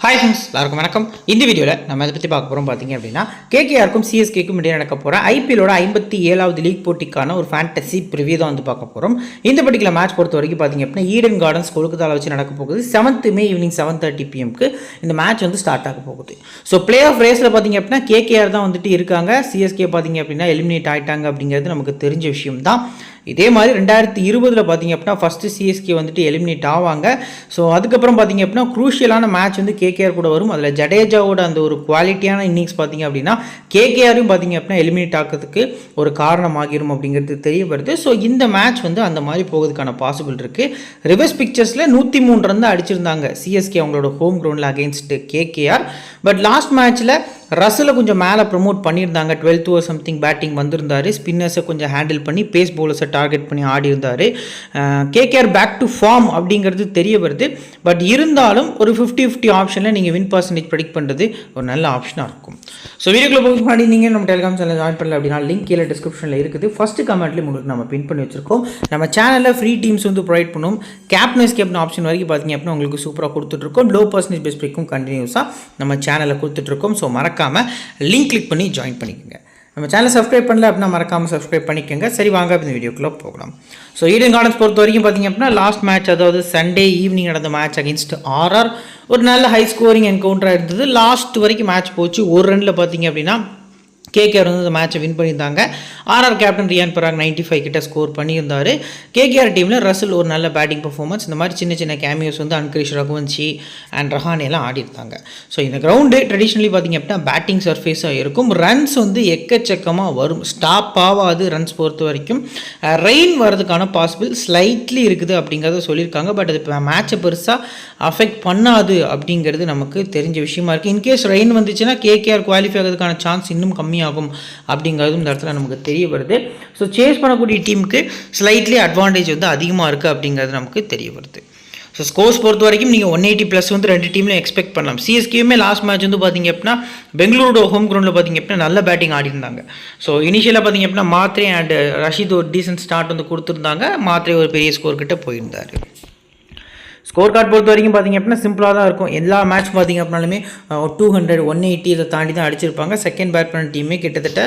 Hi friends, எல்லாருக்கும் வணக்கம். இந்த வீடியோவில் நம்ம இதை பற்றி பார்க்க போகிறோம். பார்த்தீங்க அப்படின்னா கேகேஆருக்கும் சிஎஸ்கேக்கும் இடையே நடக்க போகிற ஐபிஎல்லோட 57வது லீக் போட்டிக்கான ஒரு ஃபேண்டசி ப்ரிவியூ தான் பார்க்க போகிறோம். இந்த பர்டிகுலர் மேட்ச் பொறுத்த வரைக்கும் பார்த்தீங்க அப்படின்னா ஈடன் கார்டன்ஸ் கொல்கத்தாவில் வச்சு நடக்க போகுது. 7th May ஈவினிங் 7:30 PM இந்த மேட்ச் ஸ்டார்ட் ஆக போகுது. ஸோ பிளே ஆஃப் ரேஸில் பார்த்தீங்க அப்படின்னா கேகேஆர் தான் இருக்காங்க. சிஎஸ்கே பார்த்தீங்க அப்படின்னா எலிமினேட் ஆகிட்டாங்க அப்படிங்கிறது நமக்கு தெரிஞ்ச விஷயம் தான். இதே மாதிரி 2020 பார்த்தீங்க அப்படின்னா ஃபஸ்ட்டு சிஎஸ்கே எலிமினேட் ஆவாங்க. ஸோ அதுக்கப்புறம் பார்த்தீங்க அப்படின்னா குரூஷியலான மேட்ச் கேகேஆர் கூட வரும். அதில் ஜடேஜாவோட அந்த ஒரு குவாலிட்டியான இன்னிங்ஸ் பார்த்தீங்க அப்படின்னா கேகேஆரையும் பார்த்தீங்க அப்படின்னா எலிமினேட் ஆகிறதுக்கு ஒரு காரணமாகிரும் அப்படிங்கிறது தெரிய வருது. ஸோ இந்த மேட்ச் அந்த மாதிரி போகிறதுக்கான பாசிபிள் இருக்குது. ரிவர்ஸ் பிக்சர்ஸில் 103 ரன் அடிச்சிருந்தாங்க சிஎஸ்கே அவங்களோட ஹோம் கிரவுண்டில் அகேன்ஸ்ட் கேகேஆர். பட் லாஸ்ட் மேட்ச்சில் ரசலை கொஞ்சம் மேலே ப்ரமோட் பண்ணியிருந்தாங்க. 12th over சம்திங் பேட்டிங் வந்திருந்தார். ஸ்பின்னர்ஸை கொஞ்சம் ஹேண்டில் பண்ணி பேஸ் பவுலர்ஸை டார்கெட் பண்ணி ஆடி இருந்தார். கேகேஆர் பேக் டு ஃபார்ம் அப்படிங்கிறது தெரிய வருது. பட் இருந்தாலும் ஒரு 50-50 ஆப்ஷனில் நீங்கள் வின் பர்சன்டேஜ் ப்ரெடிக்ட் பண்ணுறது ஒரு நல்ல ஆப்ஷனாக இருக்கும். ஸோ வீடியோக்குள்ள போய் முன்னாடி நீங்கள் நம்ம டெலிகிராம் சேனல் ஜாயின் பண்ணல அப்படின்னா லிங்க் கீழே டிஸ்கிரிப்ஷனில் இருக்குது. ஃபஸ்ட்டு கமெண்ட்லேயும் உங்களுக்கு நம்ம பின் பண்ணி வச்சிருக்கோம். நம்ம சேனலில் ஃப்ரீ டீம்ஸ் ப்ரொவைட் பண்ணுவோம். கேப்டன் ஆப்ஷன் வரைக்கும் பார்த்தீங்க அப்படின்னா உங்களுக்கு சூப்பராக கொடுத்துட்ருக்கோம். லோ பர்சன்டேஜ் பெஸ்ட் ப்ரிக்கும் கண்டினியூஸாக நம்ம சேனலில் கொடுத்துட்ருக்கோம். ஸோ மறக்காமல் லிங்க் கிளிக் பண்ணி ஜாயின் பண்ணிக்கோங்க. நம்ம சேனலை சப்ஸ்கிரைப் பண்ணல அப்படின்னா மறக்காமல் சப்ஸ்கிரைப் பண்ணிக்கோங்க. சரி, வாங்க இந்த வீடியோக்குள்ளே போகலாம். ஸோ ஈடன் கார்டன்ஸ் பொறுத்த வரைக்கும் பார்த்தீங்க அப்படின்னா லாஸ்ட் மேட்ச், அதாவது சண்டே ஈவினிங் நடந்த மேட்ச் அகேன்ஸ்ட் ஆர்ஆர் ஒரு நல்ல ஹை ஸ்கோரிங் என்கவுண்டராக இருந்தது. லாஸ்ட் வரைக்கும் மேட்ச் போச்சு. ஒரு ரனில் பார்த்தீங்க அப்படின்னா கேகேஆர் இந்த மேட்சை வின் பண்ணியிருந்தாங்க. ஆர்ஆர் கேப்டன் ரியான் பராக் 95 கிட்ட ஸ்கோர் பண்ணியிருந்தார். கேகேஆர் டீமில் ரசல் ஒரு நல்ல பேட்டிங் பர்ஃபார்மன்ஸ். இந்த மாதிரி சின்ன சின்ன கேமியோஸ் அன்கிரிஷ் ரகுவன்சி அண்ட் ரஹானே எல்லாம் ஆடி இருந்தாங்க. ஸோ இந்த கிரவுண்டு ட்ரெடிஷ்னலி பார்த்திங்க அப்படின்னா பேட்டிங் சர்ஃபேஸாக இருக்கும். ரன்ஸ் எக்கச்சக்கமாக வரும், ஸ்டாப் ஆகாது. ரன்ஸ் பொறுத்த வரைக்கும் ரெயின் வரதுக்கான பாசிபிள் ஸ்லைட்லி இருக்குது அப்படிங்கிறத சொல்லியிருக்காங்க. பட் அது மேட்சை பெருசாக அஃபெக்ட் பண்ணாது அப்படிங்கிறது நமக்கு தெரிஞ்ச விஷயமா இருக்குது. இன்கேஸ் ரெயின் வந்துச்சுன்னா கேகேஆர் குவாலிஃபை ஆகிறதுக்கான சான்ஸ் இன்னும் கம்மியாகும் அப்படிங்கிறதும் இந்த இடத்துல நமக்கு தெரிய வருது. ஸோ சேஸ் பண்ணக்கூடிய டீமுக்கு ஸ்லைட்லி அட்வான்டேஜ் அதிகமாக இருக்குது அப்படிங்கிறது நமக்கு தெரிய வருது. ஸோ ஸ்கோர்ஸ் பொறுத்த வரைக்கும் நீங்கள் 180+ ரெண்டு டீம்லையும் எக்ஸ்பெக்ட் பண்ணலாம். சிஎஸ்கேயுமே லாஸ்ட் மேட்ச் பார்த்தீங்க அப்படின்னா பெங்களூரோட ஹோம் கிரவுண்டில் பார்த்தீங்க அப்படின்னா நல்ல பேட்டிங் ஆடி இருந்தாங்க. ஸோ இனிஷியலாக பார்த்தீங்க அப்படின்னா மாத்ரே அண்ட் ரஷீத் ஒரு டீசன்ட் ஸ்டார்ட் கொடுத்துருந்தாங்க. மாத்ரே ஒரு பெரிய ஸ்கோர் கிட்ட போயிருந்தார். ஸ்கோர் கார்டு பொறுத்த வரைக்கும் பார்த்திங்க அப்படின்னா சிம்பிளாக தான் இருக்கும். எல்லா மேட்ச் பார்த்திங்க அப்படின்னாலுமே 200, 180 இதை தாண்டி தான் அடிச்சிருப்பாங்க. செகண்ட் பேட் பண்ண டீமே கிட்டத்தட்ட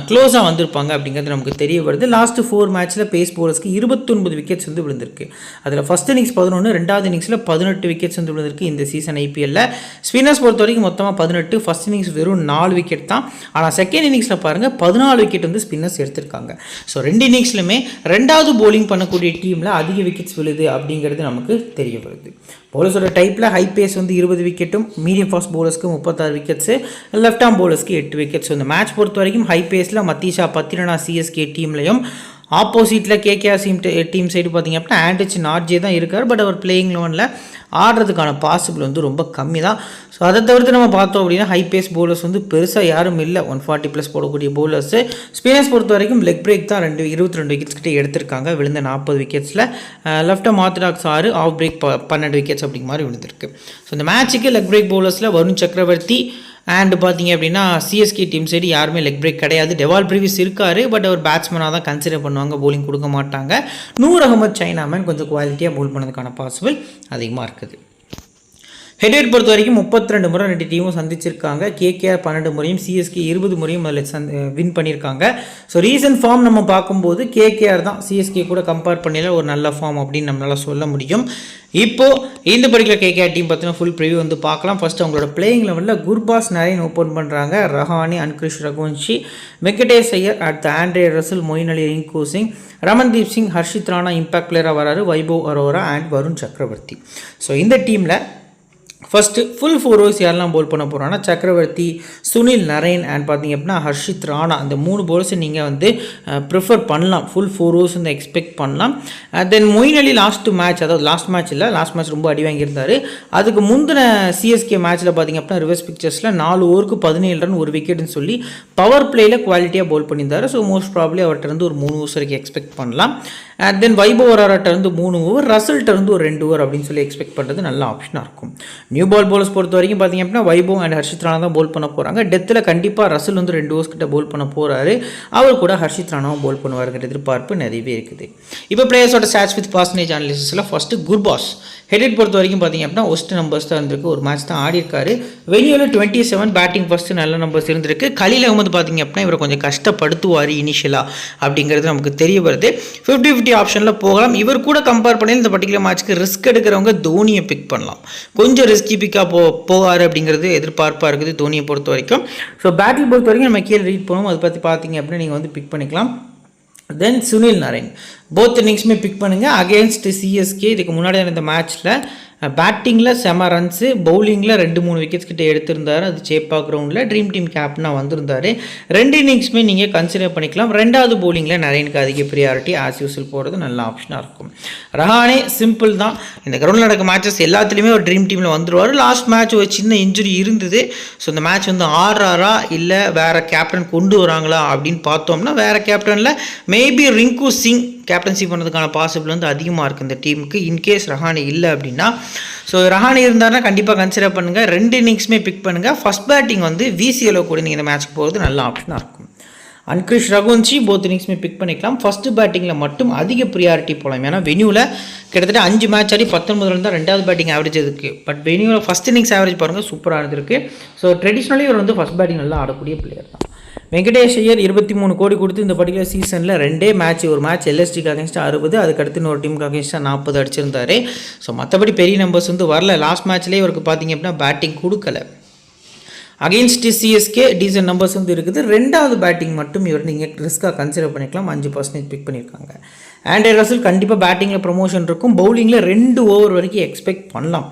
க்ளோஸாக வந்திருப்பாங்க அப்படிங்கிறது நமக்கு தெரிய வருது. லாஸ்ட்டு 4 மேட்ச்சில் பேஸ் போலர்ஸ்க்கு 29 விக்கெட்ஸ் விழுந்திருக்கு. அதில் ஃபஸ்ட் இன்னிங்ஸ் 11, ரெண்டாவது இன்னிங்ஸில் 18 விக்கெட்ஸ் விழுந்திருக்கு இந்த சீசன் ஐபிஎல்லில். ஸ்பின்னர்ஸ் பொறுத்த வரைக்கும் மொத்தமாக 18, ஃபஸ்ட் இன்னிங்ஸ் வெறும் 4 விக்கெட் தான். ஆனால் செகண்ட் இன்னிங்ஸில் பாருங்கள் 14 விக்கெட் ஸ்பின்னர்ஸ் எடுத்திருக்காங்க. ஸோ ரெண்டு இன்னிங்ஸ்லுமே ரெண்டாவது போலிங் பண்ணக்கூடிய டீமில் அதிக விக்கெட்ஸ் விழுது அப்படிங்கிறது நமக்கு தெரிய வருது. பவுலர்ஸோட டைப்பில் ஹை பேஸ் 20 விக்கெட்டும், மீடியம் ஃபாஸ்ட் பவுலர்ஸ்க்கு 36 விக்கெட்ஸு, லெஃப்ட் ஆர்ம் பவுலர்ஸ்க்கு 8 விக்கெட்ஸ். இந்த மேட்ச் பொறுத்த வரைக்கும் ஹை பேஸில் மத்தீஷா பத்திரனா சிஎஸ்கே டீம்லையும், ஆப்போசிட்டில் கேகேஆர் டீம் சைடு பார்த்திங்க அப்படின்னா ஆண்ட்ரிச் நார்ஜே தான் இருக்கார். பட் அவர் பிளேயிங் 11ல் ஆடுறதுக்கான பாசிபிள் ரொம்ப கம்மி தான். ஸோ அதை தவிர்த்து நம்ம பார்த்தோம் அப்படின்னா ஹை பேஸ் பவுலர்ஸ் பெருசாக யாரும் இல்லை. 140+ போடக்கூடிய பவுலர்ஸு. ஸ்பின்னர்ஸ் பொறுத்த வரைக்கும் லெக் பிரேக் தான் 22 விக்கெட்ஸ் கிட்டே எடுத்திருக்காங்க. விழுந்த 40 விக்கெட்ஸில் left orthodox 6, off break 12 wickets அப்படிங்க மாதிரி விழுந்திருக்கு. ஸோ இந்த மேட்சுக்கு லெக் பிரேக் பவுலர்ஸில் வருண் சக்கரவர்த்தி அண்ட் பார்த்தீங்க அப்படின்னா சிஎஸ்கே டீம் சைடு யாருமே லெக் பிரேக் கிடையாது. டெவால் ப்ரீவிஸ் இருக்கார். பட் அவர் பேட்ஸ்மேனாக தான் கன்சிடர் பண்ணுவாங்க, போலிங் கொடுக்க மாட்டாங்க. நூர் அகமது சைனாமன் கொஞ்சம் குவாலிட்டியாக போல் பண்ணதுக்கான பாசிபிள் அதிகமாக இருக்குது. ஹெட்வெயிட் பொறுத்த வரைக்கும் 32 முறை ரெண்டு டீமும் சந்திச்சிருக்காங்க. கேகேஆர் 12 முறையும், சிஎஸ்கே 20 முறையும் அதில் வின் பண்ணியிருக்காங்க. ஸோ ரீசன்ட் ஃபார்ம் நம்ம பார்க்கும்போது கேகேஆர் தான் சிஎஸ்கே கூட கம்பேர் பண்ணல ஒரு நல்ல ஃபார்ம் அப்படின்னு நம்மளால் சொல்ல முடியும். இப்போது இந்த பர்டிகுலர் கேகேஆர் டீம் பார்த்தீங்கன்னா ஃபுல் ப்ரிவியூ பார்க்கலாம். ஃபஸ்ட்டு அவங்களோட பிளேயிங் லெவலில் குர்பாஸ் நரேன் ஓப்பன் பண்ணுறாங்க. ரஹானே, அன்கிரிஷ் ரகுவன்ஷி, வெங்கடேஷ் ஐயர், அடுத்த ஆண்ட்ரே ரசல், மொயின் அலி, ரிங்கு சிங், ரமன்தீப் சிங், ஹர்ஷித் ராணா இம்பாக்ட் பிளேயராக வராரு, வைபவ் அரோரா அண்ட் வருண் சக்கரவர்த்தி. ஸோ இந்த டீமில் ஃபஸ்ட்டு ஃபுல் 4 ஓவர்ஸ் யாரெல்லாம் போல் பண்ண போகிறாங்கன்னா சக்கரவர்த்தி, சுனில் நரேன் அண்ட் பார்த்திங்க அப்படின்னா ஹர்ஷித் ராணா. அந்த 3 பவுலர்ஸை நீங்கள் ப்ரிஃபர் பண்ணலாம். ஃபுல் 4 ஓவர்ஸ் எக்ஸ்பெக்ட் பண்ணலாம். தென் மொயின் அலி லாஸ்ட் மேட்ச், அதாவது லாஸ்ட் மேட்ச் ரொம்ப அடி வாங்கியிருந்தார். அதுக்கு முந்தின சிஎஸ்கே மேட்ச்சில் பார்த்திங்க அப்படின்னா ரிவர்ஸ் பிக்சர்ஸில் 4 ஓவருக்கு 17 ரன் 1 விக்கெட்னு சொல்லி பவர் பிளேயில் குவாலிட்டியாக போல் பண்ணியிருந்தார். ஸோ மோஸ்ட் ப்ராப்ளி அவர்கிட்ட ஒரு 3 ஓவர்ஸ் வரைக்கும் எக்ஸ்பெக்ட் பண்ணலாம். தென் வைபவ் அரோராட்ட 3 ஓவர், ரசல்கிட்ட ஒரு 2 ஓவர் அப்படின்னு சொல்லி எக்ஸ்பெக்ட் பண்ணுறது நல்ல ஆப்ஷனாக இருக்கும். நியூ பால் போலர்ஸ் பொறுத்த வரைக்கும் பார்த்திங்க அப்படின்னா வைபவ் அண்ட் ஹர்ஷித் ராணா தான் போல் பண்ண போகிறாங்க. டெத்தில் கண்டிப்பாக ரசல் வந்து 2 ஓவர்ஸ் கிட்ட போல் பண்ண போகிறாரு. அவர் கூட ஹர்ஷித் ராணாவும் போல் பண்ணுவாருங்கிற எதிர்பார்ப்பு நிறையவே இருக்குது. இப்போ பிளேயர்ஸோட ஸ்டாட்ஸ் வித் பர்சன்டேஜ் அனாலிசிஸில் ஃபஸ்ட்டு குர்பாஸ் ஹெட் பொறுத்த வரைக்கும் பார்த்திங்க அப்படின்னா ஒஸ்ட் நம்பர்ஸ் தான் இருந்திருக்கு. ஒரு மேட்ச் தான் ஆடி இருக்காரு. வெனியூவில் 27 பேட்டிங் ஃபஸ்ட்டு நல்ல நம்பர்ஸ் இருந்திருக்கு. கலீல் அகமது பார்த்திங்க அப்படின்னா இவரை கொஞ்சம் கஷ்டப்படுத்துவார் இனிஷியலாக அப்படிங்கிறது நமக்கு தெரிய வருது. 50-50 ஆப்ஷனில் போகலாம். இவர் கூட கம்பேர் பண்ணி இந்த பர்டிகுலர் மேட்ச்க்கு ரிஸ்க் எடுக்கிறவங்க தோனியை பிக் பண்ணலாம். கொஞ்சம் ரிஸ்கி பிக்காக போவார் அப்படிங்கிறது எதிர்பார்ப்பாக இருக்குது தோனியை பொறுத்த வரைக்கும். ஸோ பேட்டில் பொறுத்த வரைக்கும் நம்ம கீழே ரீட் பண்ணுவோம். அதை பற்றி பார்த்தீங்க அப்படின்னா நீங்கள் வந்து பிக் பண்ணிக்கலாம். தென் சுனில் நரேன் போத் இன்னிங்ஸுமே பிக் பண்ணுங்கள். அகேன்ஸ்ட் சிஎஸ்கே இதுக்கு முன்னாடி இந்த மேட்ச்சில் பேட்டிங்கில் செம ரன்ஸு, பவுலிங்கில் 2-3 விக்கெட்ஸ் கிட்ட எடுத்திருந்தார். அது சேப்பா கிரவுண்டில் ட்ரீம் டீம் கேப்டனாக வந்திருந்தார். 2 இன்னிங்ஸுமே நீங்கள் கன்சிடர் பண்ணிக்கலாம். 2வது பவுலிங்கில் நரேனுக்கு அதிக ப்ரியாரிட்டி ஆஸ் யூஸ்வல் போகிறது நல்ல ஆப்ஷனாக இருக்கும். ரஹானே சிம்பிள் தான். இந்த கிரவுண்டில் நடக்க மேட்சஸ் எல்லாத்துலேயுமே ஒரு ட்ரீம் டீமில் வந்துடுவார். லாஸ்ட் மேட்ச் ஒரு சின்ன இன்ஜுரி இருந்தது. ஸோ இந்த மேட்ச் வந்து ஆடுறாரா இல்லை வேறு கேப்டன் கொண்டு வராங்களா அப்படின்னு பார்த்தோம்னா வேறு கேப்டனில் மேபி ரிங்கு சிங் கேப்டன்சி பண்ணுறதுக்கான பாசிபிள் வந்து அதிகமாக இருக்குது இந்த டீமுக்கு. இன்கேஸ் ரஹானே இல்லை அப்படின்னா ஸோ ரஹானே இருந்தாருன்னா கண்டிப்பாக கன்சிடர் பண்ணுங்கள். 2 இன்னிங்ஸுமே பிக் பண்ணுங்கள். ஃபஸ்ட் பேட்டிங் வந்து விசிஎலோ கூட நீங்கள் இந்த மேட்ச்க்கு போகிறது நல்ல ஆப்ஷனாக இருக்கும். அன்கிரிஷ் ரகுவன்ஷி போத் இன்னிங்ஸுமே பிக் பண்ணிக்கலாம். ஃபஸ்ட்டு பேட்டிங்கில் மட்டும் அதிக ப்ரியாரிட்டி போகலாம். ஏன்னா வெனியூவில் கிட்டத்தட்ட 5 மேட்ச் ஆடி 19 ரன் தான் 2வது பேட்டிங் ஆவரேஜ் இருக்குது. பட் வெனியூவில் ஃபஸ்ட் இன்னிங்ஸ் ஆவரேஜ் பாருங்கள் சூப்பராக இருந்திருக்கு. ஸோ ட்ரெடிஷ்னலி இவர் வந்து ஃபஸ்ட் பேட்டிங் நல்லா ஆடக்கூடிய பிளேயர் தான். வெங்கடேஷ் ஐயர் 23 கோடி கொடுத்து இந்த பர்டிகுலர் சீசனில் 2 மேட்ச், ஒரு மேட்ச் எல்எஸ்டிக்கு அகேன்ஸ்டாக 60, அதுக்கடுத்து இன்னொரு டீமுக்கு அகேன்ஸ்டாக 40 அடிச்சிருந்தார். ஸோ மற்றபடி பெரிய நம்பர்ஸ் வந்து வரல. லாஸ்ட் மேட்ச்லேயே இவருக்கு பார்த்தீங்க அப்படின்னா பேட்டிங் கொடுக்கல. அகெயின்ஸ்ட் சிஎஸ்கே டீசன்ட் நம்பர்ஸ் வந்து இருக்குது. 2வது பேட்டிங் மட்டும் இவர் நீங்கள் ரிஸ்க்காக கன்சிடர் பண்ணிக்கலாம். 5% பிக் பண்ணியிருக்காங்க. ஆண்ட்ரே ரசல் கண்டிப்பாக பேட்டிங்கில் ப்ரொமோஷன் இருக்கும். பவுலிங்கில் 2 ஓவர் வரைக்கும் எக்ஸ்பெக்ட் பண்ணலாம்.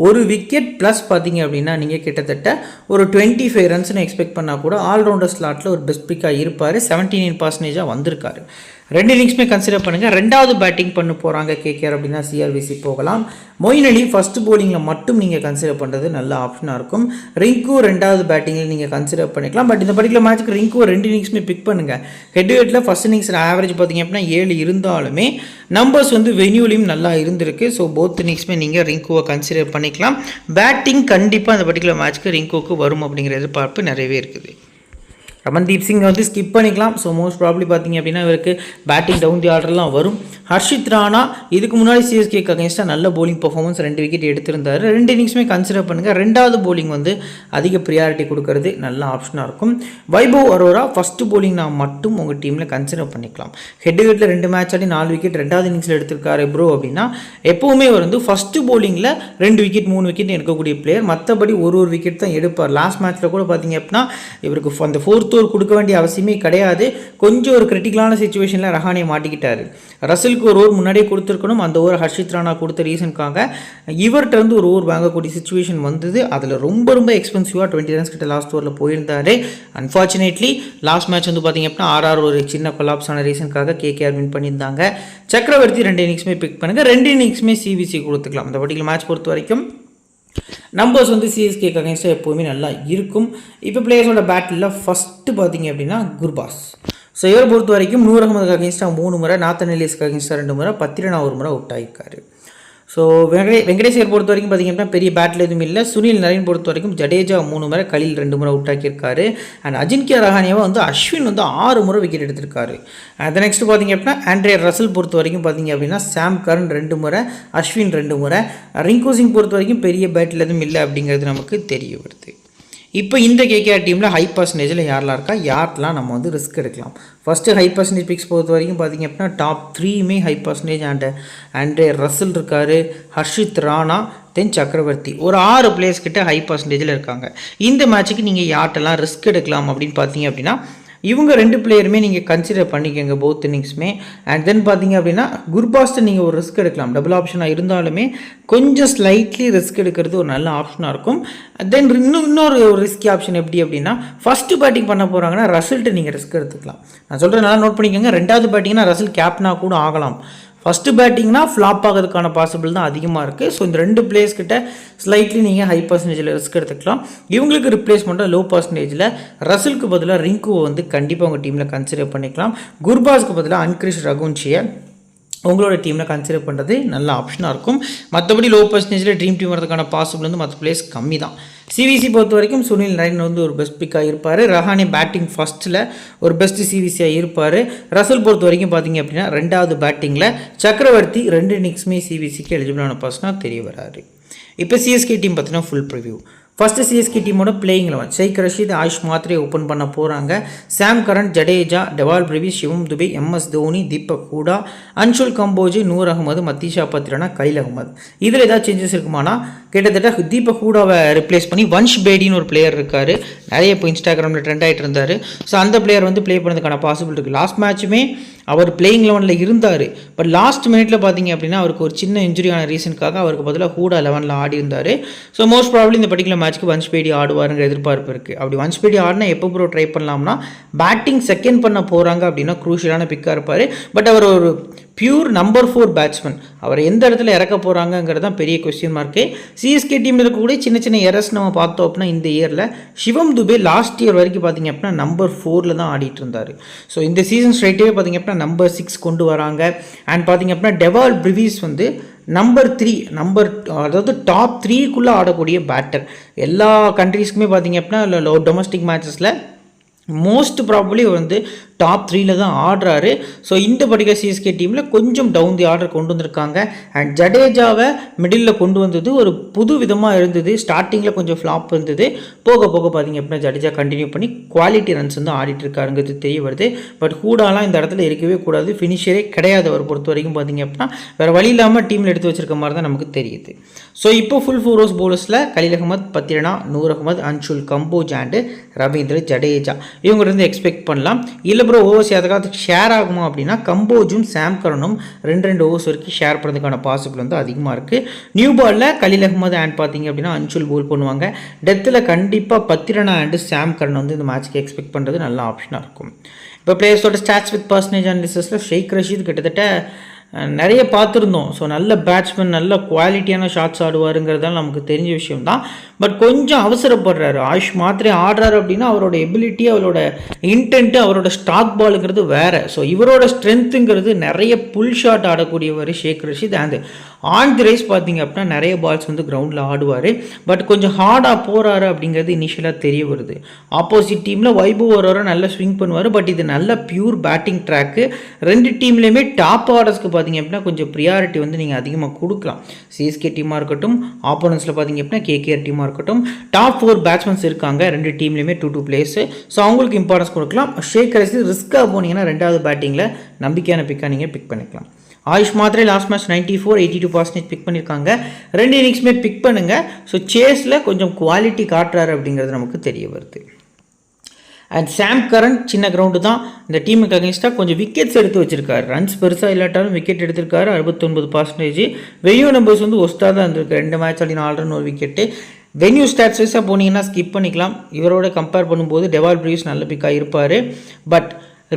1 விக்கெட் ப்ளஸ் பார்த்தீங்க அப்படின்னா நீங்கள் கிட்டத்தட்ட ஒரு 25 ரன்ஸ்னு எக்ஸ்பெக்ட் பண்ணால் கூட ஆல்ரவுண்டர் ஸ்லாட்டில் ஒரு பெஸ்ட் பிக்காக இருப்பார். 79% வந்திருக்காரு. 2 இன்னிங்ஸுமே கன்சிடர் பண்ணுங்கள். 2வது பேட்டிங் பண்ண போகிறாங்க கேகேஆர் அப்படின்னா சிஆர்விசி போகலாம். மொயின் அலி ஃபஸ்ட்டு போலிங்கில் மட்டும் நீங்கள் கன்சிடர் பண்ணுறது நல்ல ஆப்ஷனாக இருக்கும். ரிங்கு 2வது பேட்டிங்கில் நீங்கள் கன்சிடர் பண்ணிக்கலாம். பட் இந்த பர்டிகுலர் மேட்ச்சுக்கு ரிங்கு 2 இன்னிங்ஸுமே பிக் பண்ணுங்கள். ஹெட்வெட்டில் ஃபஸ்ட் இன்னிங்ஸ் ஆவரேஜ் பார்த்தீங்க அப்படின்னா 7 இருந்தாலுமே நம்பர்ஸ் வந்து வெனியூலையும் நல்லா இருந்திருக்கு. ஸோ போத் இன்னிங்ஸுமே நீங்கள் ரிங்குவை கன்சிடர் பண்ணிக்கலாம். பேட்டிங் கண்டிப்பாக அந்த பர்டிகுலர் மேட்ச்சுக்கு ரிங்குவுக்கு வரும் அப்படிங்கிற எதிர்பார்ப்பு நிறையவே இருக்குது. ரமன்தீப் சிங் வந்து ஸ்கிப் பண்ணிக்கலாம். ஸோ மோஸ்ட் ப்ராப்ளி பார்த்தீங்க அப்படின்னா இவருக்கு பேட்டிங் டவுன் தி ஆர்டர்லாம் வரும். ஹர்ஷித் ராணா இதுக்கு முன்னாடி சிஎஸ்கேக்கு அகேன்ஸ்டாக நல்ல போலிங் பர்ஃபார்மன்ஸ் 2 விக்கெட் எடுத்திருந்தார். 2 இன்னிங்ஸுமே கன்சிடர் பண்ணுங்கள். 2வது போலிங் வந்து அதிக ப்ரியாரிட்டி கொடுக்கறது நல்ல ஆப்ஷனாக இருக்கும். வைபவ் அரோரா ஃபஸ்ட்டு போலிங் நான் மட்டும் உங்கள் டீமில் கன்சிடர் பண்ணிக்கலாம். ஹெட்வெட்டில் 2 மேட்ச் ஆடி 4 விக்கெட் 2வது இன்னிங்ஸில் எடுத்திருக்காரு ப்ரோ அப்படின்னா எப்போவுமே வந்து ஃபஸ்ட்டு போலிங்கில் 2 விக்கெட் 3 விக்கெட் எடுக்கக்கூடிய பிளேயர். மற்றபடி ஒரு விக்கெட் தான் எடுப்பார். லாஸ்ட் மேட்ச்சில் கூட பார்த்தீங்க அப்படின்னா இவருக்கு அந்த 4th ஓவர் கொடுக்க வேண்டிய அவசியமே கிடையாது. கொஞ்சம் ஒரு கிரிட்டிக்கலான சிச்சுவேஷனில் ரஹானே மாட்டிக்கிட்டார். ரசலுக்கு ஒரு ஓவர் முன்னாடியே கொடுத்துருக்கணும். அந்த ஓவர் ஹர்ஷித் ராணா கொடுத்த ரீசனுக்காக இவர்கிட்ட வந்து ஒரு ஓவர் வாங்கக்கூடிய சிச்சுவேஷன் வந்தது. அதில் ரொம்ப எக்ஸ்பென்சிவாக 20 ரன்ஸ் கிட்ட லாஸ்ட் ஓவரில் போயிருந்தார். அன்ஃபார்ச்சுனேட்லி லாஸ்ட் மேட்ச் வந்து பார்த்தீங்க அப்படின்னா RR ஒரு சின்ன கொலாப்ஸ் ஆன ரீசனுக்காக கேகேஆர் வின் பண்ணியிருந்தாங்க. சக்கரவர்த்தி 2 இன்னிங்ஸுமே பிக் பண்ணுங்கள். 2 இன்னிங்ஸுமே சிவிசி கொடுத்துக்கலாம். அந்த பர்டிகுலர் மேட்ச் பொறுத்த வரைக்கும் நம்பர்ஸ் வந்து சிஎஸ்கேக்கு அகேன்ஸ்டாக எப்போவுமே நல்லா இருக்கும். இப்போ பிளேயர்ஸோட பேட்டில் ஃபஸ்ட்டு பார்த்தீங்க அப்படின்னா குர்பாஸ். ஸோ இவரை பொறுத்த வரைக்கும் நூர் அகமதுக்கு அகேன்ஸ்டாக 3 முறை, நாத்தன் எலியஸ்க்கு அகேன்ஸ்டாக 2 முறை, பத்திரனா 1 முறை அவுட் ஆகிருக்காரு. ஸோ வெங்கடேஷ் பொறுத்த வரைக்கும் பார்த்திங்க அப்படின்னா பெரிய பேட்டில் எதுவும் இல்லை. சுனில் நரேன் பொறுத்த வரைக்கும் ஜடேஜா 3 முறை, கலீல் 2 முறை அவுட் ஆக்கியிருக்காரு. அண்ட் அஜின்கியா ரஹானேவை வந்து அஸ்வின் வந்து 6 முறை விக்கெட் எடுத்திருக்காரு. அது நெக்ஸ்ட் பார்த்திங்க அப்படின்னா ஆண்ட்ரே ரசல் பொறுத்த வரைக்கும் பார்த்திங்க அப்படின்னா சாம் கரன் 2 முறை, அஸ்வின் 2 முறை. ரிங்கு சிங் பொறுத்த வரைக்கும் பெரிய பேட்டில் எதுவும் இல்லை அப்படிங்கிறது நமக்கு தெரிய வருது. இப்போ இந்த கேகேஆர் டீமில் ஹை பர்சன்டேஜில் யாரெல்லாம் இருக்கா, யாரெல்லாம் நம்ம வந்து ரிஸ்க் எடுக்கலாம். ஃபஸ்ட்டு ஹை பர்சன்டேஜ் பிக்ஸ் பொறுத்த வரைக்கும் பார்த்திங்க அப்படின்னா டாப் 3மே ஹை பர்சன்டேஜ். ஆண்ட்ரே ரசல் இருக்கார், ஹர்ஷித் ராணா, தென் சக்கரவர்த்தி. ஒரு 6 பிளேயர்ஸ் கிட்ட ஹை பர்சன்டேஜில் இருக்காங்க. இந்த மேட்ச்சுக்கு நீங்கள் யார்ட்டெல்லாம் ரிஸ்க் எடுக்கலாம் அப்படின்னு பார்த்தீங்க அப்படின்னா இவங்க 2 பிளேயருமே நீங்கள் கன்சிடர் பண்ணிக்கோங்க போத் இன்னிங்ஸுமே. அண்ட் தென் பார்த்தீங்க அப்படின்னா குர்பாஸ்ட்டை நீங்கள் ஒரு ரிஸ்க் எடுக்கலாம். டபுள் ஆப்ஷனாக இருந்தாலுமே கொஞ்சம் ஸ்லைட்லி ரிஸ்க் எடுக்கிறது ஒரு நல்ல ஆப்ஷனாக இருக்கும். தென் இன்னொரு ரிஸ்கி ஆப்ஷன் எப்படி அப்படின்னா ஃபஸ்ட்டு பேட்டிங் பண்ண போகிறாங்கன்னா ரசல்ட்டு நீங்கள் ரிஸ்க் எடுத்துக்கலாம். நான் சொல்கிறேன் நல்லா நோட் பண்ணிக்கோங்க. 2வது பேட்டிங்னா ரசல் கேப்டனாக கூட ஆகலாம். ஃபஸ்ட்டு பேட்டிங்னா ஃப்ளாப் ஆகிறதுக்கான பாசிபிள் தான் அதிகமாக இருக்குது. ஸோ இந்த 2 பிளேயர்ஸ் கிட்ட ஸ்லைட்லி நீங்கள் ஹை பர்சன்டேஜில் ரிஸ்க் எடுத்துக்கலாம். இவங்களுக்கு ரிப்ளேஸ்மெண்ட்டாக லோ பர்சன்டேஜில் ரசலுக்கு பதிலாக ரிங்குவை வந்து கண்டிப்பாக உங்கள் டீமில் கன்சிடர் பண்ணிக்கலாம். குர்பாஸ்க்கு பதிலாக அன்கிரிஷ் ரகுவன்ஷியை உங்களோட டீமில் கன்சிடர் பண்ணுறது நல்ல ஆப்ஷனாக இருக்கும். மற்றபடி லோ பர்சன்டேஜில் ட்ரீம் டீம் வரதுக்கான பாசிபிள் வந்து மற்ற பிளேஸ் கம்மி தான். சிவிசி பொறுத்த வரைக்கும் சுனில் நரேன் வந்து ஒரு பெஸ்ட் பிக்காக இருப்பார். ரஹானே பேட்டிங் ஃபஸ்ட்டில் ஒரு பெஸ்ட் சிவிசியாக இருப்பார். ரசல் பொறுத்த வரைக்கும் பார்த்தீங்க அப்படின்னா 2வது பேட்டிங்கில் சக்கரவர்த்தி 2 இன்னிங்ஸுமே சிவிசிக்கு எலிஜிபிளான பர்சனாக தெரிய வராரு. இப்போ சிஎஸ்கே டீம் பார்த்தீங்கன்னா ஃபுல் ப்ரிவ்யூ. ஃபஸ்ட்டு சிஎஸ்கே டீமோட பிளேயிங் 11. ஷேக் ரஷீத், ஆயுஷ் மாத்ரே ஓப்பன் பண்ண போகிறாங்க. சாம் கரன், ஜடேஜா, டெவால் பிரிவிஸ், சிவம் துபே, MS தோனி, தீபக் ஹூடா, அன்ஷுல் கம்போஜ், நூர் அகமது, மத்தீஷா பத்ரனா, கைல் அகமது. இதில் ஏதாவது சேஞ்சஸ் இருக்குமானா கிட்டத்தட்ட தீபக் ஹூடாவை ரிப்ளேஸ் பண்ணி வன்ஷ் பேடின்னு ஒரு பிளேயர் இருக்கார். நிறைய இப்போ இன்ஸ்டாகிராமில் ட்ரெண்ட் ஆகிட்டு இருந்தார். ஸோ அந்த பிளேயர் வந்து ப்ளே பண்ணதுக்கான பாசிபிள் இருக்குது. லாஸ்ட் மேட்சுமே அவர் பிளேயிங் 11 இருந்தார். பட் லாஸ்ட் மினிட்ல பார்த்தீங்க அப்படின்னா அவருக்கு ஒரு சின்ன இன்ஜுரியான ரீசனுக்காக அவருக்கு பதிலாக ஹூடா 11 ஆடி இருந்தார். ஸோ மோஸ்ட் ப்ராபப்ளி இந்த பர்டிகுலர் மேட்ச்க்கு வன்ஷ் பேடி ஆடுவாருங்கிற எதிர்பார்ப்பு இருக்குது. அப்படி வன்ஷ் பேடி ஆடினா எப்போ ப்ரோ ட்ரை பண்ணலாம்னா பேட்டிங் செகண்ட் பண்ண போகிறாங்க அப்படின்னா குரூஷியலான பிக்காக இருப்பார். பட் அவர் ஒரு பியூர் நம்பர் 4 பேட்ஸ்மேன். அவர் எந்த இடத்துல இறக்க போகிறாங்கங்கிறது தான் பெரிய கொஸ்டின் மார்க்கு. சிஎஸ்கே டீமில் இருக்கக்கூடிய சின்ன சின்ன எரர்ஸ் நம்ம பார்த்தோம் அப்படின்னா இந்த இயரில் சிவம் துபே லாஸ்ட் இயர் வரைக்கும் பார்த்தீங்க அப்படின்னா நம்பர் 4 தான் ஆடிட்டு இருந்தார். ஸோ இந்த சீசன் ஸ்ட்ரைட்டே பார்த்தீங்க அப்படின்னா நம்பர் 6 கொண்டு வராங்க. அண்ட் பார்த்தீங்க அப்படின்னா டெவால் பிரிவிஸ் வந்து நம்பர் 3 அதாவது டாப் 3க்குள்ளே ஆடக்கூடிய பேட்டர். எல்லா கண்ட்ரீஸ்க்குமே பார்த்தீங்க அப்படின்னா டொமஸ்டிக் மேட்சஸில் மோஸ்ட் ப்ராபப்ளி வந்து டாப் 3ல தான் ஆடுறாரு. ஸோ இந்த பர்டிகுலர் சிஎஸ்கே டீமில் கொஞ்சம் டவுன் தி ஆர்டர் கொண்டு வந்திருக்காங்க. அண்ட் ஜடேஜாவை மிடில் கொண்டு வந்தது ஒரு புது விதமாக இருந்தது. ஸ்டார்டிங்கில் கொஞ்சம் ஃப்ளாப் இருந்தது. போக போக பார்த்தீங்க அப்படின்னா ஜடேஜா கண்டினியூ பண்ணி குவாலிட்டி ரன்ஸ் வந்து ஆடிட்டு இருக்காருங்கிறது தெரிய வருது. பட் ஹூடாலாம் இந்த இடத்துல இருக்கவே கூடாது. ஃபினிஷரே கிடையாது அவர் பொறுத்த வரைக்கும் பார்த்தீங்க அப்படின்னா வேறு வழி இல்லாமல் டீமில் எடுத்து வச்சிருக்க மாதிரி தான் நமக்கு தெரியுது. ஸோ இப்போ ஃபுல் 4 ஓவர்ஸ் பவுலர்ஸில் கலீல் அகமது, பத்திரனா, நூர் அகமது, அன்ஷுல் கம்போஜ் அண்டு ரவீந்திர ஜடேஜா இவங்கிட்ட எக்ஸ்பெக்ட் பண்ணலாம். இல்லை ப்ரோ ஓவர்ஸ் எதுக்காக ஷேர் ஆகுமா அப்படின்னா கம்போஜும் சாம் கரனும் 2 ஓவர்ஸ் வரைக்கும் ஷேர் பண்ணுறதுக்கான பாசிபிள் வந்து அதிகமாக இருக்குது. நியூ பாலில் கலீல் அகமது அண்ட் பார்த்தீங்க அப்படின்னா அன்ஷுல் போல் பண்ணுவாங்க. டெத்தில் கண்டிப்பாக பத்திரனா அண்டு சாம் கரன் வந்து இந்த மேட்ச்க்கு எக்ஸ்பெக்ட் பண்ணுறது நல்ல ஆப்ஷனாக இருக்கும். இப்போ பிளேயர்ஸோட ஸ்டாட்ஸ் வித் பர்சன்டேஜ் அனாலிசிஸில் ஷேக் ரஷீத் கிட்டத்தட்ட நிறைய பார்த்துருந்தோம். ஸோ நல்ல பேட்ஸ்மேன், நல்ல குவாலிட்டியான ஷாட்ஸ் ஆடுவாருங்கிறதால நமக்கு தெரிஞ்ச விஷயம் தான். பட் கொஞ்சம் அவசரப்படுறாரு. ஆயுஷ் மாத்திரை ஆடுறாரு அப்படின்னா அவரோட எபிலிட்டி, அவரோட இன்டென்ட்டு, அவரோட ஸ்டாக் பாலுங்கிறது வேறு. ஸோ இவரோட ஸ்ட்ரென்த்துங்கிறது நிறைய புல் ஷாட் ஆடக்கூடியவர் Shaik Rasheed. And on the rise பார்த்தீங்க அப்படின்னா நிறைய பால்ஸ் வந்து கிரவுண்டில் ஆடுவார். பட் கொஞ்சம் ஹார்டாக போகிறாரு அப்படிங்கிறது இனிஷியலாக தெரிய வருது. ஆப்போசிட் டீமில் வைபவ் வர நல்ல ஸ்விங் பண்ணுவார். பட் இது நல்ல பியூர் பேட்டிங் ட்ராக்கு. 2 டீம்லேயுமே டாப் ஆர்டர்ஸ்க்கு பார்த்தீங்க அப்படின்னா கொஞ்சம் ப்ரியாரிட்டி வந்து நீங்கள் அதிகமாக கொடுக்கலாம். சிஎஸ்கே டீமாக இருக்கட்டும், ஆப்போனன்ஸில் பார்த்தீங்க அப்படின்னா கேகேஆர் டீமாக இருக்கட்டும், டாப் 4 பேட்ஸ்மேன்ஸ் இருக்காங்க 2 டீம்லேயுமே 2 பிளேயர்ஸு. ஸோ அவங்களுக்கு இம்பார்ட்டன்ஸ் கொடுக்கலாம். ஷேக் ரஷீத் ரிஸ்க்காக போனீங்கன்னா 2வது பேட்டிங்கில் நம்பிக்கையான பிக்காக நீங்கள் பிக் பண்ணிக்கலாம். ஆயுஷ் மாத்திரை லாஸ்ட் மேட்ச் 94, 82% பிக் பண்ணியிருக்காங்க. 2 இன்னிங்ஸுமே பிக் பண்ணுங்கள். ஸோ சேஸில் கொஞ்சம் குவாலிட்டி காட்டுறாரு அப்படிங்கிறது நமக்கு தெரிய வருது. அண்ட் சாம் கரன் சின்ன கிரவுண்டு தான். இந்த டீமுக்கு அகேன்ஸ்டாக கொஞ்சம் விக்கெட்ஸ் எடுத்து வச்சிருக்காரு. ரன்ஸ் பெருசாக இல்லாட்டாலும் விக்கெட் எடுத்திருக்காரு 69%. வென்யூ நம்பர்ஸ் வந்து ஒஸ்ட்டாக தான் இருந்திருக்கு. 2 மேட்ச் அப்படி 4 ரன் 1 விக்கெட்டு. வென்யூ ஸ்டாட்ஸ் வைஸாக போனீங்கன்னா ஸ்கிப் பண்ணிக்கலாம். இவரோட கம்பேர் பண்ணும்போது டெவால் பிரிவிஸ் நல்ல பிக்காக இருப்பார். But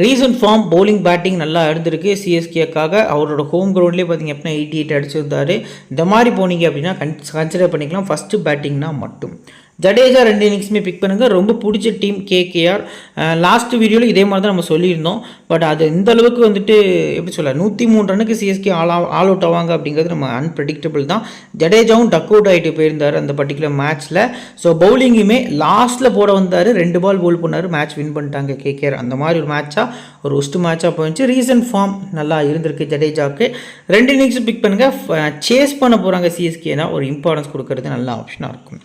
recent form bowling batting நல்லா இருந்திருக்கு சிஎஸ்கேக்காக. அவரோட ஹோம் கிரவுண்ட்லேயே பார்த்தீங்க அப்படின்னா 88 அடிச்சிருந்தார். இந்த மாதிரி போனீங்க அப்படின்னா கன்சிடர் பண்ணிக்கலாம் ஃபஸ்ட்டு பேட்டிங்னா மட்டும். ஜடேஜா 2 இன்னிங்ஸுமே பிக் பண்ணுங்கள். ரொம்ப பிடிச்ச டீம் கேகேஆர். லாஸ்ட் வீடியோவில் இதே மாதிரி தான் நம்ம சொல்லியிருந்தோம். பட் அது இந்த அளவுக்கு வந்துட்டு எப்படி சொல்ல 103 ரன்னுக்கு சிஎஸ்கே ஆல் அவுட் ஆவாங்க அப்படிங்கிறது நம்ம அன்பிரடிக்டபிள் தான். ஜடேஜாவும் டக் அவுட் ஆகிட்டு போயிருந்தார் அந்த பர்டிகுலர் மேட்ச்சில். ஸோ பவுலிங்குமே லாஸ்ட்டில் போட வந்தார். 2 பால் பவுல் பண்ணார். மேட்ச் வின் பண்ணிட்டாங்க கேகேஆர். அந்த மாதிரி ஒரு மேட்சாக ஒரு ஒஸ்ட் மேட்சாக போயிடுச்சு. ரீசன்ட் ஃபார்ம் நல்லா இருந்திருக்கு ஜடேஜாவுக்கு. 2 இன்னிங்ஸ் பிக் பண்ணுங்கள். சேஸ் பண்ண போகிறாங்க சிஎஸ்கேனா ஒரு இம்பார்ட்டன்ஸ் கொடுக்கறது நல்ல ஆப்ஷனாக இருக்கும்.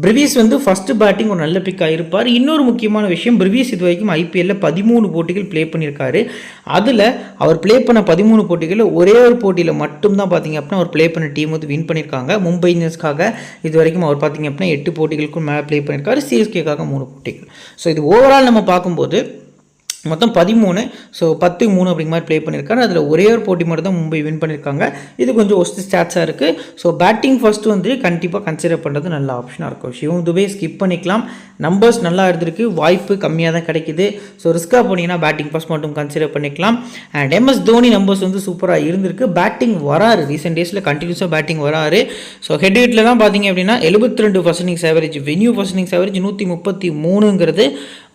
பிரிவிஸ் வந்து ஃபஸ்ட்டு பேட்டிங் ஒரு நல்ல பிக்காக இருப்பார். இன்னொரு முக்கியமான விஷயம், பிரிவிஸ் இது வரைக்கும் ஐபிஎல்லில் 13 போட்டிகள் ப்ளே பண்ணியிருக்காரு. அதில் அவர் ப்ளே பண்ண 13 போட்டிகளில் ஒரே ஒரு போட்டியில் மட்டும்தான் பார்த்தீங்க அப்படின்னா அவர் ப்ளே பண்ண டீம் வந்து வின் பண்ணியிருக்காங்க. மும்பை இந்தியன்ஸ்க்காக இது வரைக்கும் அவர் பார்த்தீங்க அப்படின்னா 8 போட்டிகளுக்கும் மேலே ப்ளே பண்ணியிருக்காரு. சிஎஸ்கேக்காக 3 போட்டிகள். ஸோ இது ஓவரால் நம்ம பார்க்கும்போது மொத்தம் 13. ஸோ 10-3 அப்படிங்கிற மாதிரி ப்ளே பண்ணியிருக்காரு. அதில் ஒரே ஒரு போட்டி மட்டும் தான் மும்பை வின் பண்ணியிருக்காங்க. இது கொஞ்சம் ஒஸ்ட் ஸ்டாட்ஸாக இருக்குது. ஸோ பேட்டிங் ஃபஸ்ட்டு வந்து கண்டிப்பாக கன்சிடர் பண்ணுறது நல்ல ஆப்ஷனாக இருக்கும். சிவம் துபே ஸ்கிப் பண்ணிக்கலாம். நம்பர்ஸ் நல்லா இருந்திருக்கு. வாய்ப்பு கம்மியாக தான் கிடைக்குது. ஸோ ரிஸ்க்காக போனீங்கன்னா பேட்டிங் ஃபஸ்ட் மட்டும் கன்சிடர் பண்ணிக்கலாம். அண்ட் MS தோனி நம்பர்ஸ் வந்து சூப்பராக இருந்திருக்கு. பேட்டிங் வராரு. ரீசெண்ட் டேஸில் கண்டினியூஸாக பேட்டிங் வராரு. ஸோ ஹெட் ஹிட்லலாம் பார்த்தீங்க அப்படின்னா 72 first innings average, venue first innings average 133ங்கிறது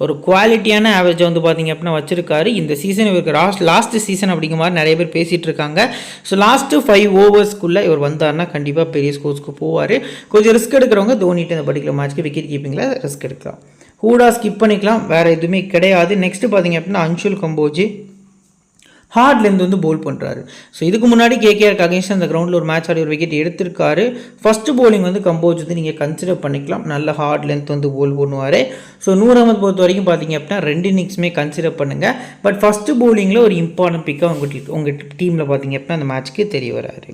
ஒரு குவாலிட்டியான ஆவரேஜ் வந்து பார்த்தீங்க அப்படின்னா வச்சிருக்காரு. இந்த சீசன் இவருக்கு லாஸ்ட் சீசன் அப்படிங்கிற மாதிரி நிறைய பேர் பேசிகிட்டு இருக்காங்க. ஸோ லாஸ்ட்டு 5 ஓவர்ஸ்க்குள்ளே இவர் வந்தார்னா கண்டிப்பாக பெரிய ஸ்கோர்ஸ்க்கு போவார். கொஞ்சம் ரிஸ்க் எடுக்கிறவங்க தோனிட்டு இந்த பர்டிகுலர் மேட்ச்க்கு விக்கெட் கீப்பிங்கில் ரிஸ்க் எடுக்கலாம். ஹூடா ஸ்கிப் பண்ணிக்கலாம், வேறு எதுவுமே கிடையாது. நெக்ஸ்ட்டு பார்த்தீங்க அப்படின்னா அன்ஷுல் கம்போஜ் ஹார்ட் லென்த் வந்து போல் பண்ணுறாரு. ஸோ இதுக்கு முன்னாடி கேகேஆருக்கு அகேன்ஸ்ட் அந்த கிரவுண்டில் ஒரு மேட்ச் ஆடி ஒரு விக்கெட் எடுத்திருக்காரு. ஃபஸ்ட்டு போலிங் வந்து கம்போஜ் வந்து நீங்கள் கன்சிடர் பண்ணிக்கலாம், நல்ல ஹார்ட் லென்த் வந்து போல் பண்ணுவார். ஸோ நூர் அகமது பொறுத்த வரைக்கும் பார்த்தீங்க அப்படின்னா 2 இன்னிங்ஸுமே கன்சிடர் பண்ணுங்கள். பட் ஃபஸ்ட்டு போலிங்கில் ஒரு இம்பார்ட்டன்ட் பிக்காக உங்கள் டீமில் பார்த்தீங்க அப்படின்னா அந்த மேட்ச்க்கு தெரிய வராரு.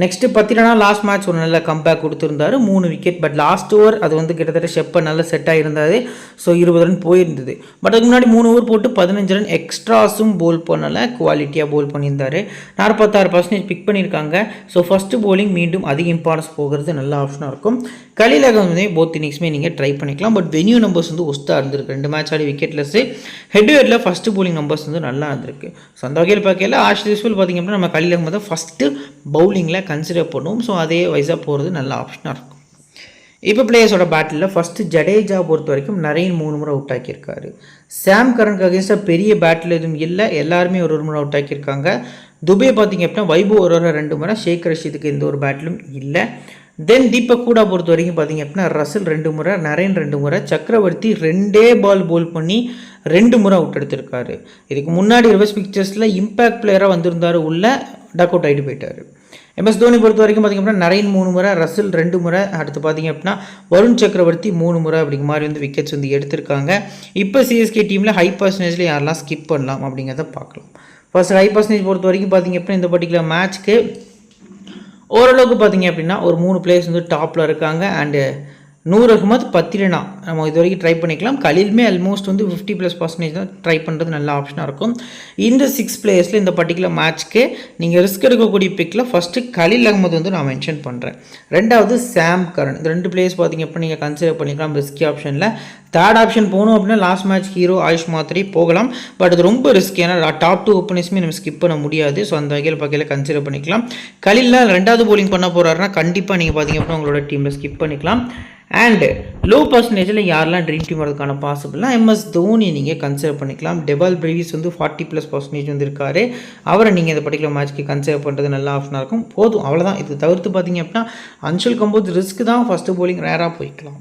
நெக்ஸ்ட்டு பத்திரனா லாஸ்ட் மேட்ச் ஒரு நல்ல கம்பேக் கொடுத்துருந்தாரு, 3 விக்கெட். பட் லாஸ்ட் ஓவர் அது வந்து கிட்டத்தட்ட ஷெப்பர் நல்ல செட் ஆகிருந்தாரு. ஸோ 20 ரன் போயிருந்தது. பட் அதுக்கு முன்னாடி 3 ஓவர் போட்டு 15 ரன் எக்ஸ்ட்ராஸும் போல் பண்ணலை, குவாலிட்டியாக போல் பண்ணியிருந்தார். 46% பிக் பண்ணியிருக்காங்க. ஸோ ஃபஸ்ட்டு போலிங் மீண்டும் அதிக இம்பார்ட்டன்ஸ் போகிறது நல்ல ஆப்ஷனாக இருக்கும். கலீல் அகமது போத் இன்னிங்ஸுமே நீங்கள் ட்ரை பண்ணிக்கலாம். பட் வென்யூ நம்பர்ஸ் வந்து ஒஸ்ட்டாக இருந்திருக்கு, 2 மேட்ச் ஆடி விக்கெட்லெஸ். ஹெட்ல ஃபஸ்ட்டு போலிங் நம்பர்ஸ் வந்து நல்லா இருந்திருக்கு. ஸோ அந்த வகையில் பார்க்கல ஆஷ் யூஸ்வல் பார்த்திங்க அப்படின்னா நம்ம கலீல் அகமதை ஃபஸ்ட்டு பவுலிங்கில் கன்சிடர் பண்ணுவோம். ஸோ அதே வைஸாக போகிறது நல்ல ஆப்ஷனாக இருக்கும். இப்போ பிளேயர்ஸோட பேட்டில் ஃபஸ்ட்டு ஜடேஜா பொறுத்த வரைக்கும் நரேன் 3 முறை அவுட் ஆக்கியிருக்காரு. சாம் கரனுக்கு அகேன்ஸ்டாக பெரிய பேட்டில் எதுவும் இல்லை, எல்லாருமே ஒரு முறை அவுட் ஆக்கியிருக்காங்க. துபே பார்த்திங்க அப்படின்னா வைபவ் ஒரு 2 முறை, ஷேக் ரஷீதுக்கு எந்த ஒரு பேட்டிலும் இல்லை. தென் தீபக் கூடா பொறுத்த வரைக்கும் பார்த்திங்க அப்படின்னா ரசல் 2 முறை, நரேன் 2 முறை, சக்கரவர்த்தி 2 பால் போல் பண்ணி 2 முறை அவுட் எடுத்திருக்காரு. இதுக்கு முன்னாடி ரிவர்ஸ் பிக்சர்ஸில் இம்பேக்ட் பிளேயராக வந்திருந்தார், உள்ள டக் அவுட் ஆகிட்டு போயிட்டார். MS தோனி பொறுத்த வரைக்கும் பார்த்திங்க அப்படின்னா நரேன் 3 முறை, ரசல் 2 முறை, அடுத்து பார்த்திங்க அப்படின்னா வருண் சக்கரவர்த்தி 3 முறை அப்படிங்கிற மாதிரி வந்து விக்கெட்ஸ் வந்து எடுத்திருக்காங்க. இப்போ சிஎஸ்கே டீமில் ஹை பர்சன்டேஜில் யாரெல்லாம் ஸ்கிப் பண்ணலாம் அப்படிங்கிறத பார்க்கலாம். ஃபர்ஸ்ட் ஹை பர்சன்டேஜ் பொறுத்த வரைக்கும் பார்த்திங்க அப்படின்னா இந்த பர்டிகுலர் மேட்ச்க்கு ஓரளவுக்கு பார்த்திங்க அப்படின்னா ஒரு 3 பிளேயர்ஸ் வந்து டாப்பில் இருக்காங்க. அண்டு நூர் அகமது, பத்திரனா நம்ம இது வரைக்கும் ட்ரை பண்ணிக்கலாம். கலீலுமே ஆல்மோஸ்ட் வந்து 50+% தான் ட்ரை பண்ணுறது நல்ல ஆப்ஷனாக இருக்கும். இந்த 6 பிளேயர்ஸில் இந்த பர்டிகுலர் மேட்ச்க்கு நீங்கள் ரிஸ்க் எடுக்கக்கூடிய பிக்கில் ஃபஸ்ட்டு கலீல் அகமது வந்து நான் மென்ஷன் பண்ணுறேன். ரெண்டாவது சாம் கரன். இந்த 2 பிளேயர்ஸ் பார்த்திங்க அப்படின்னா நீங்கள் கன்சிடர் பண்ணிக்கலாம் ரிஸ்கி ஆப்ஷனில். தேர்ட் ஆப்ஷன் போகணும் அப்படின்னா லாஸ்ட் மேட்ச் ஹீரோ ஆயுஷ் மாத்திரை போகலாம். பட் அது ரொம்ப ரிஸ்க், ஏன்னா டாப் 2 ஓப்பனர்ஸுமே நம்ம ஸ்கிப் பண்ண முடியாது. ஸோ அந்த வகையில் பக்கையில் கன்சிடர் பண்ணிக்கலாம். கலீலில் 2வது போலிங் பண்ண போகிறாருன்னா கண்டிப்பாக நீங்கள் பார்த்திங்க அப்படின்னா உங்களோட டீமில் ஸ்கிப் பண்ணிக்கலாம். அண்டு லோ பர்சன்டேஜில் யாரெல்லாம் ட்ரீம் டீம் வரதுக்கான பாசிபிள்னா MS தோனி நீங்கள் கன்சிடர் பண்ணிக்கலாம். டெபால் பிரேவிஸ் வந்து 40+% வந்து இருக்கார். அவரை நீங்கள் இந்த பர்டிகுலர் மேட்ச்க்கு கன்சிடர் பண்ணுறது நல்ல ஆப்ஷனாக இருக்கும். போதும், அவ்வளோதான். இது தவிர்த்து பார்த்தீங்க அப்படின்னா அன்ஷுல் கம்போஜ் ரிஸ்க் தான், ஃபஸ்ட்டு போலிங் ரேராக போய்க்கலாம்.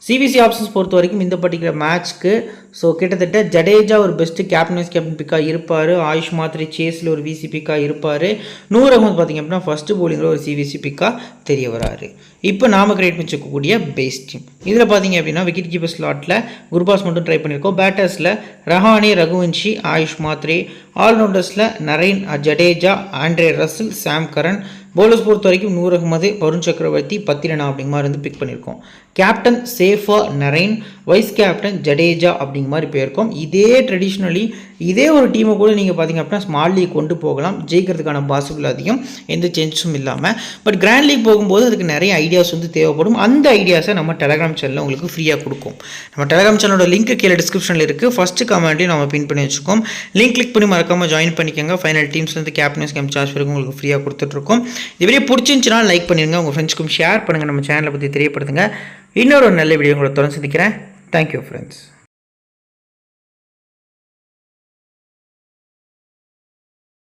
சிவிசி ஆப்ஷன்ஸ் பொறுத்த வரைக்கும் இந்த பர்டிகுலர் மேட்ச்க்கு ஸோ கிட்டத்தட்ட ஜடேஜா ஒரு பெஸ்ட்டு கேப்டன் பிக்காக இருப்பார். ஆயுஷ் மாத்திரை சேஸில் ஒரு விசி பிக்காக இருப்பார். நூர் அகமது பார்த்திங்க அப்படின்னா ஃபஸ்ட்டு போலிங்கில் ஒரு சிவிசி பிக்காக தெரிய வராரு. இப்போ நாம் கிரியேட் பண்ணி வச்சுக்கக்கூடிய பேஸ் டீம் இதில் பார்த்திங்க அப்படின்னா விக்கெட் கீப்பர் ஸ்லாட்டில் குர்பாஸ் மட்டும் ட்ரை பண்ணியிருக்கோம். பேட்டர்ஸில் ரஹானே, ரகுவன்ஷி, ஆயுஷ் மாத்ரே. ஆல்ரவுண்டர்ஸில் நரேன், ஜடேஜா, ஆண்ட்ரே ரசல், சாம் கரன். பவுலர்ஸ் பொறுத்த வரைக்கும் நூர் அகமது, வருண் சக்கரவர்த்தி, பத்திரனா அப்படிங்கிற மாதிரி வந்து பிக் பண்ணியிருக்கோம். கேப்டன் சேஃபா நரேன், வைஸ் கேப்டன் ஜடேஜா அப்படிங்கிற மாதிரி போயிருக்கோம். இதே ட்ரெடிஷ்னலி இதே ஒரு டீமை கூட நீங்கள் பார்த்திங்க அப்படின்னா ஸ்மால் லீக் கொண்டு போகலாம், ஜெயிக்கிறதுக்கான பாசிபிள் அதிகம், எந்த சேஞ்சஸும் இல்லாமல். பட் கிராண்ட் லீக் போகும்போது அதுக்கு நிறைய ஐடியாஸ் வந்து தேவைப்படும். அந்த ஐடியாஸை நம்ம டெலகிராம் சேனலில் உங்களுக்கு ஃப்ரீயாக கொடுக்கும். நம்ம டெலகிராம் சேனலோட லிங்க் கீழே டிஸ்கிரிப்ஷனில் இருக்குது. ஃபஸ்ட்டு கமெண்ட்லேயும் நம்ம பின் பண்ணி வச்சுக்கோம். லிங்க் கிளிக் பண்ணி மறக்காமல் ஜாயின் பண்ணிக்கோங்க. ஃபைனல் டீம்ஸ் வந்து கேப்டன்ஸ் கேம் சார்ஜ் வரைக்கும் உங்களுக்கு ஃப்ரீயாக கொடுத்துட்ருக்கோம். இது வீடியோ பிடிச்சிருந்துச்சுன்னா லைக் பண்ணிடுங்க, உங்கள் ஃப்ரெண்ட்ஸ்க்கும் ஷேர் பண்ணுங்கள், நம்ம சேனலை பற்றி தெரியப்படுத்துங்க. இன்னொரு நல்ல வீடியோ உங்களை தொடர்ந்து சந்திக்கிறேன். Thank you friends.